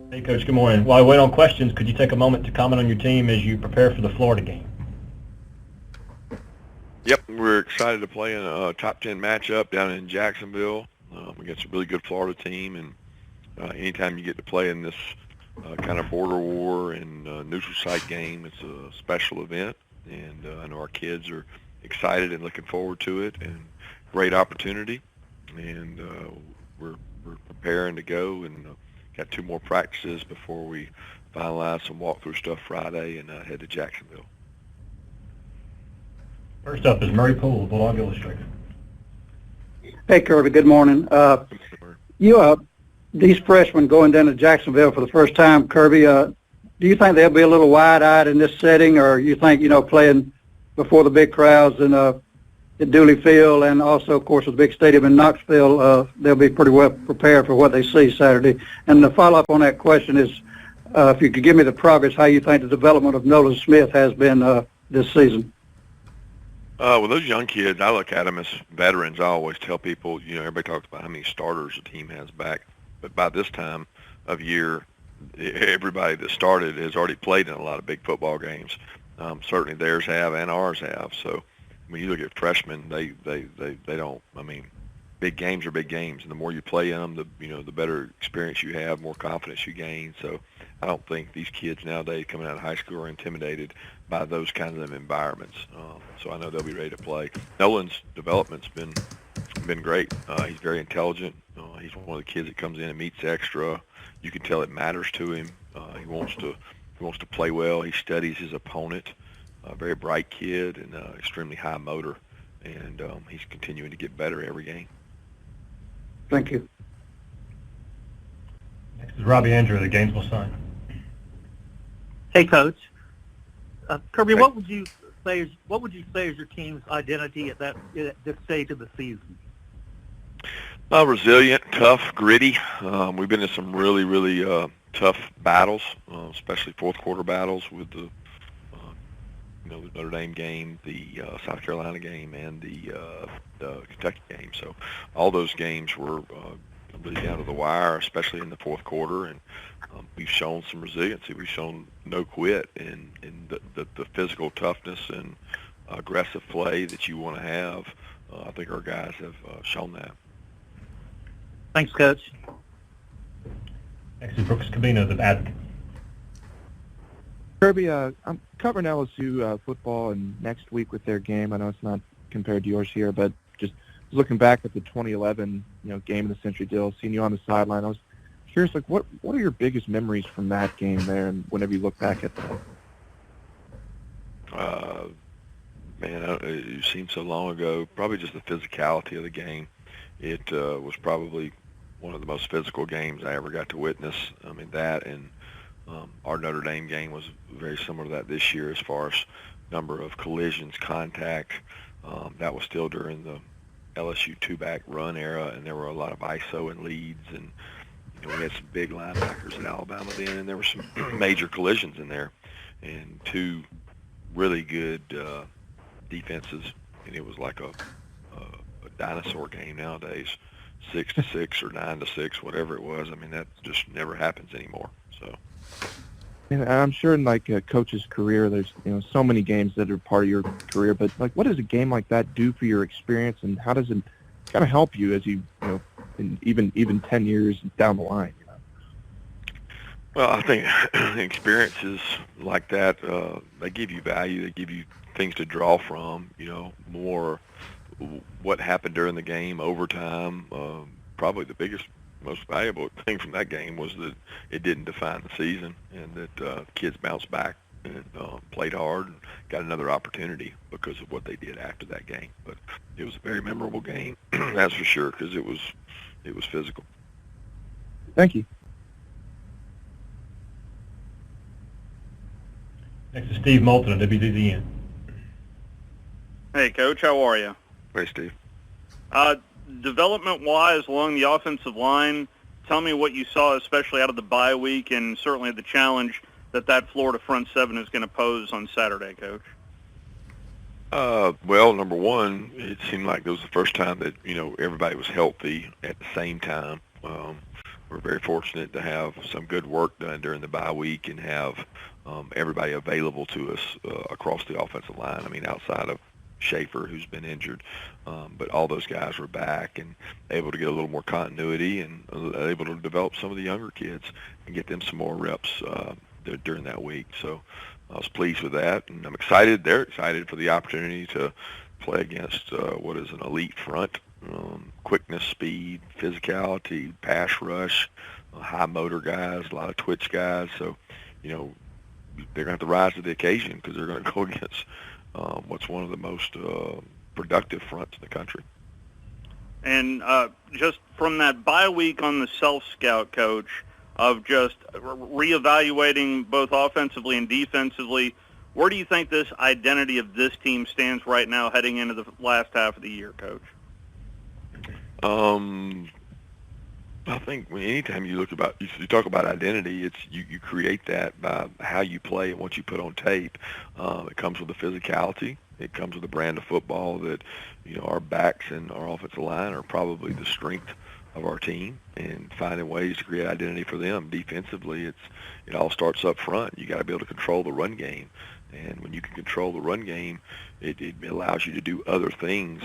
Hey, Coach, good morning. While we wait on questions, could you take a moment to comment on your team as you prepare for the Florida game? Yep, we're excited to play in a top 10 matchup down in Jacksonville against a really good Florida team, and anytime you get to play in this kind of border war and neutral site game, it's a special event, and I know our kids are excited and looking forward to it, and great opportunity, and we're preparing to go, and got 2 more practices before we finalize some walkthrough stuff Friday and head to Jacksonville. First up is Murray Poole, Bulldog Illustrated. Hey, Kirby. Good morning. These freshmen going down to Jacksonville for the first time, Kirby, do you think they'll be a little wide-eyed in this setting, or you think, playing before the big crowds and at Dooley Field and also, of course, with the big stadium in Knoxville, they'll be pretty well prepared for what they see Saturday? And the follow-up on that question is, if you could give me the progress, how you think the development of Nolan Smith has been this season. Well, those young kids, I look at them as veterans. I always tell people, everybody talks about how many starters a team has back. But by this time of year, everybody that started has already played in a lot of big football games. Certainly theirs have and ours have. So when you look at freshmen, they don't. I mean, big games are big games, and the more you play in them, the better experience you have, more confidence you gain. So I don't think these kids nowadays coming out of high school are intimidated by those kinds of environments. So I know they'll be ready to play. Nolan's development's been great. He's very intelligent. He's one of the kids that comes in and meets extra. You can tell it matters to him. He wants to play well. He studies his opponent. Very bright kid and extremely high motor, and he's continuing to get better every game. Thank you. Next is Robbie Andrew, the Gainesville Sun. Hey, Coach. Kirby, Hey. what would you say is your team's identity at this stage of the season? Resilient, tough, gritty. We've been in some really, really tough battles, especially fourth quarter battles with the Notre Dame game, the South Carolina game, and the Kentucky game. So all those games were really down to the wire, especially in the fourth quarter. And we've shown some resiliency. We've shown no quit in the physical toughness and aggressive play that you want to have. I think our guys have shown that. Thanks, Coach. Next is Brooks Cabino, the Advocate. Kirby, I'm covering LSU football, and next week with their game, I know it's not compared to yours here, but just looking back at the 2011 game in the Century Deal, seeing you on the sideline, I was curious, what are your biggest memories from that game there, and whenever you look back at that? It seems so long ago. Probably just the physicality of the game. It was probably one of the most physical games I ever got to witness. I mean, that and our Notre Dame game was very similar to that this year as far as number of collisions, contact. That was still during the LSU two-back run era, and there were a lot of ISO and leads, and we had some big linebackers in Alabama then, and there were some major collisions in there, and 2 really good defenses, and it was like a dinosaur game nowadays, 6-6 or 9-6, whatever it was. I mean, that just never happens anymore. So. And I'm sure in a coach's career, there's so many games that are part of your career. But what does a game like that do for your experience, and how does it kind of help you as you in even 10 years down the line? Well, I think experiences like that they give you value. They give you things to draw from. More what happened during the game, overtime. Probably the biggest, most valuable thing from that game was that it didn't define the season, and that kids bounced back and played hard and got another opportunity because of what they did after that game. But it was a very memorable game, that's for sure, because it was physical. Thank you. Next is Steve Moulton of WDDN. Hey, Coach, how are you? Hey, Steve. Development-wise, along the offensive line, tell me what you saw, especially out of the bye week, and certainly the challenge that Florida front seven is going to pose on Saturday, Coach. Well, number one, it seemed like it was the first time that everybody was healthy at the same time. we're very fortunate to have some good work done during the bye week and have everybody available to us across the offensive line. I mean, outside of Schaefer, who's been injured, but all those guys were back and able to get a little more continuity and able to develop some of the younger kids and get them some more reps during that week. So I was pleased with that, and I'm excited. They're excited for the opportunity to play against what is an elite front. Quickness, speed, physicality, pass rush, high motor guys, a lot of twitch guys. So, you know, they're going to have to rise to the occasion because they're going to go against what's one of the most productive fronts in the country. And just from that bye week on the self-scout, Coach, of just reevaluating both offensively and defensively, where do you think this identity of this team stands right now heading into the last half of the year, Coach? I think anytime you talk about identity, it's you create that by how you play and what you put on tape. It comes with the physicality. It comes with a brand of football that, you know, our backs and our offensive line are probably the strength of our team, and finding ways to create identity for them. Defensively, it all starts up front. You got to be able to control the run game. And when you can control the run game, it allows you to do other things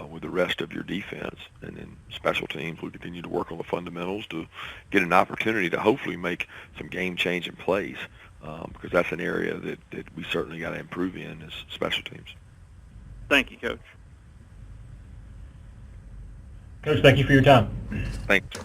with the rest of your defense. And then special teams will continue to work on the fundamentals to get an opportunity to hopefully make some game-changing plays, because that's an area that we certainly got to improve in is special teams. Thank you, Coach. Coach, thank you for your time. Thanks.